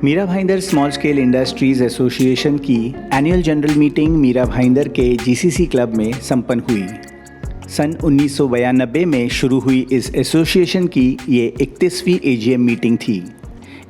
Meera Bhayandar small scale industries association की annual general meeting Mira Bhayandar के GCC club में संपन्न हुई। सन 1992 में शुरू हुई इस एसोसिएशन की ये 31वीं एजीएम मीटिंग थी।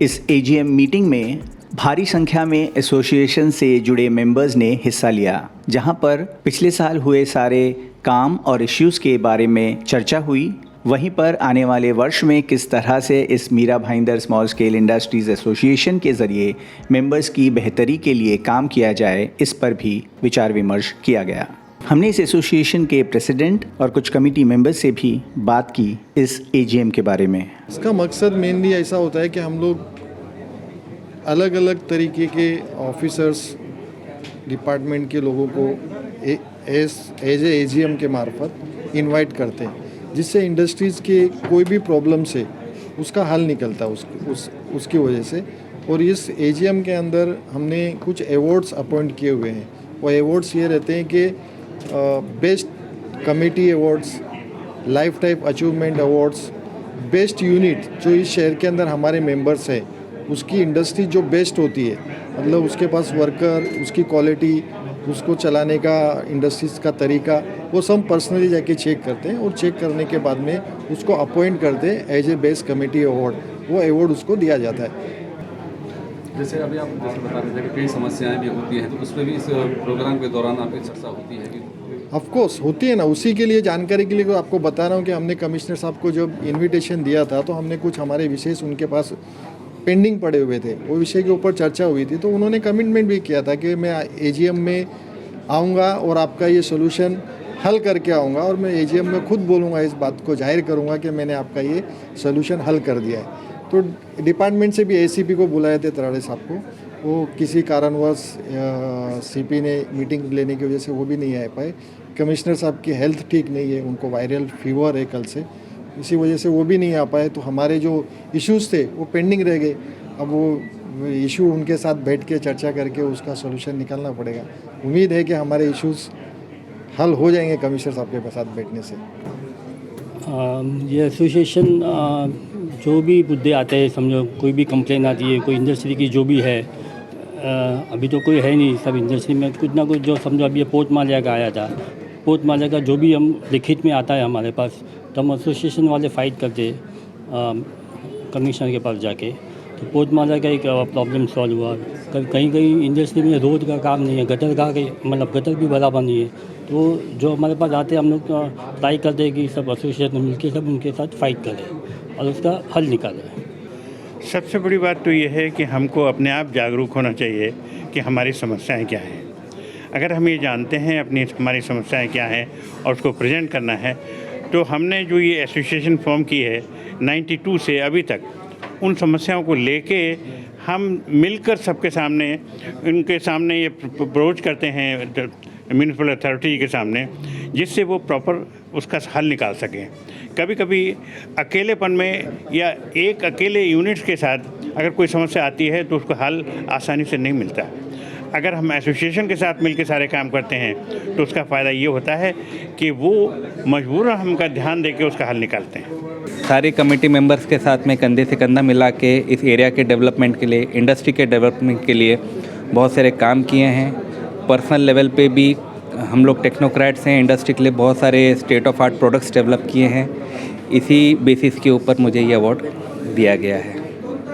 इस एजीएम मीटिंग में भारी संख्या में एसोसिएशन से जुड़े मेंबर्स ने हिस्सा लिया, जहां पर पिछले साल हुए सारे काम और इश्यूज़ के बारे में चर्चा हुई। वहीं पर आने वाले वर्ष में किस तरह से इस Mira Bhayandar small scale industries association के ज़रिए मेंबर्स की बेहतरी के लिए काम किया जाए, इस पर भी विचार विमर्श किया गया। हमने इस एसोसिएशन के प्रेसिडेंट और कुछ कमेटी मेंबर्स से भी बात की इस एजीएम के बारे में। इसका मकसद मेनली ऐसा होता है कि हम लोग अलग अलग तरीके के ऑफिसर्स डिपार्टमेंट के लोगों को एज एजीएम के मार्फत इनवाइट करते हैं, जिससे इंडस्ट्रीज़ के कोई भी प्रॉब्लम से उसका हल निकलता है उसकी वजह से। और इस एजीएम के अंदर हमने कुछ अवार्ड्स अपॉइंट किए हुए हैं। वो अवार्ड्स ये रहते हैं कि best committee awards, life time achievement awards, best unit जो इस शहर के अंदर हमारे मेंबर्स है उसकी इंडस्ट्री जो बेस्ट होती है, मतलब उसके पास वर्कर, उसकी क्वालिटी, उसको चलाने का इंडस्ट्रीज़ का तरीका, वो सब पर्सनली जाके चेक करते हैं और चेक करने के बाद में उसको अपॉइंट करते हैं as a best committee award. वो अवार्ड उसको दिया जाता है। जैसे अभी आप जैसे बता रहे थे कि कई समस्याएं भी होती हैं, तो उस पर भी इस प्रोग्राम के दौरान आपकी चर्चा होती है कि ऑफ कोर्स होती है ना। उसी के लिए जानकारी के लिए आपको बता रहा हूँ कि हमने कमिश्नर साहब को जब इन्विटेशन दिया था तो हमने कुछ हमारे विशेष उनके पास पेंडिंग पड़े हुए थे, वो विषय के ऊपर चर्चा हुई थी। तो उन्होंने कमिटमेंट भी किया था कि मैं एजीएम में आऊँगा और आपका ये सोल्यूशन हल करके आऊँगा, और मैं एजीएम में खुद बोलूँगा, इस बात को जाहिर करूँगा कि मैंने आपका ये सोल्यूशन हल कर दिया है। तो डिपार्टमेंट से भी एसीपी को बुलाए थे, तराड़े साहब को, वो किसी कारणवश सीपी ने मीटिंग लेने की वजह से वो भी नहीं आ पाए। कमिश्नर साहब की हेल्थ ठीक नहीं है, उनको वायरल फीवर है कल से, इसी वजह से वो भी नहीं आ पाए। तो हमारे जो इश्यूज़ थे वो पेंडिंग रह गए। अब वो इशू उनके साथ बैठ के चर्चा करके उसका सोल्यूशन निकालना पड़ेगा। उम्मीद है कि हमारे इश्यूज़ हल हो जाएंगे कमिश्नर साहब के साथ बैठने से। ये एसोसिएशन जो भी मुद्दे आते हैं, समझो कोई भी कंप्लेन आती है, कोई इंडस्ट्री की जो भी है, अभी तो कोई है नहीं, सब इंडस्ट्री में कुछ ना कुछ, जो समझो अभी ये पोर्ट मालिया का आया था, पोर्ट मालिया का जो भी हम लिखित में आता है हमारे पास, तो हम एसोसिएशन वाले फ़ाइट करते कमिश्नर के पास जाके। तो पोर्ट मालिया का एक प्रॉब्लम सॉल्व हुआ। कहीं कहीं इंडस्ट्री में रोड का काम नहीं है, गटर का मतलब गटर भी बराबर नहीं है। तो जो हमारे पास आते हैं, हम लोग ट्राई करते हैं कि सब एसोसिएशन मिलकर सब उनके साथ फाइट करें और उसका हल निकालें। सबसे बड़ी बात तो ये है कि हमको अपने आप जागरूक होना चाहिए कि हमारी समस्याएं क्या हैं। अगर हम ये जानते हैं हमारी समस्याएं क्या हैं और उसको प्रेजेंट करना है, तो हमने जो ये एसोसिएशन फॉर्म की है 92 से अभी तक, उन समस्याओं को लेके हम मिलकर सबके सामने, उनके सामने ये अप्रोच करते हैं म्यूनिसिपल अथॉरिटी के सामने, जिससे वो प्रॉपर उसका हल निकाल सकें। कभी कभी अकेलेपन में या एक अकेले यूनिट्स के साथ अगर कोई समस्या आती है तो उसका हल आसानी से नहीं मिलता। अगर हम एसोसिएशन के साथ मिलकर सारे काम करते हैं तो उसका फ़ायदा ये होता है कि वो मजबूरन हमका ध्यान देके उसका हल निकालते हैं। सारे कमेटी मेंबर्स के साथ में कंधे से कंधा मिला के इस एरिया के डेवलपमेंट के लिए, इंडस्ट्री के डेवलपमेंट के लिए बहुत सारे काम किए हैं। पर्सनल लेवल पे भी हम लोग टेक्नोक्रेट्स हैं, इंडस्ट्री के लिए बहुत सारे state of art products develop किए हैं। इसी बेसिस के ऊपर मुझे ये अवार्ड दिया गया है।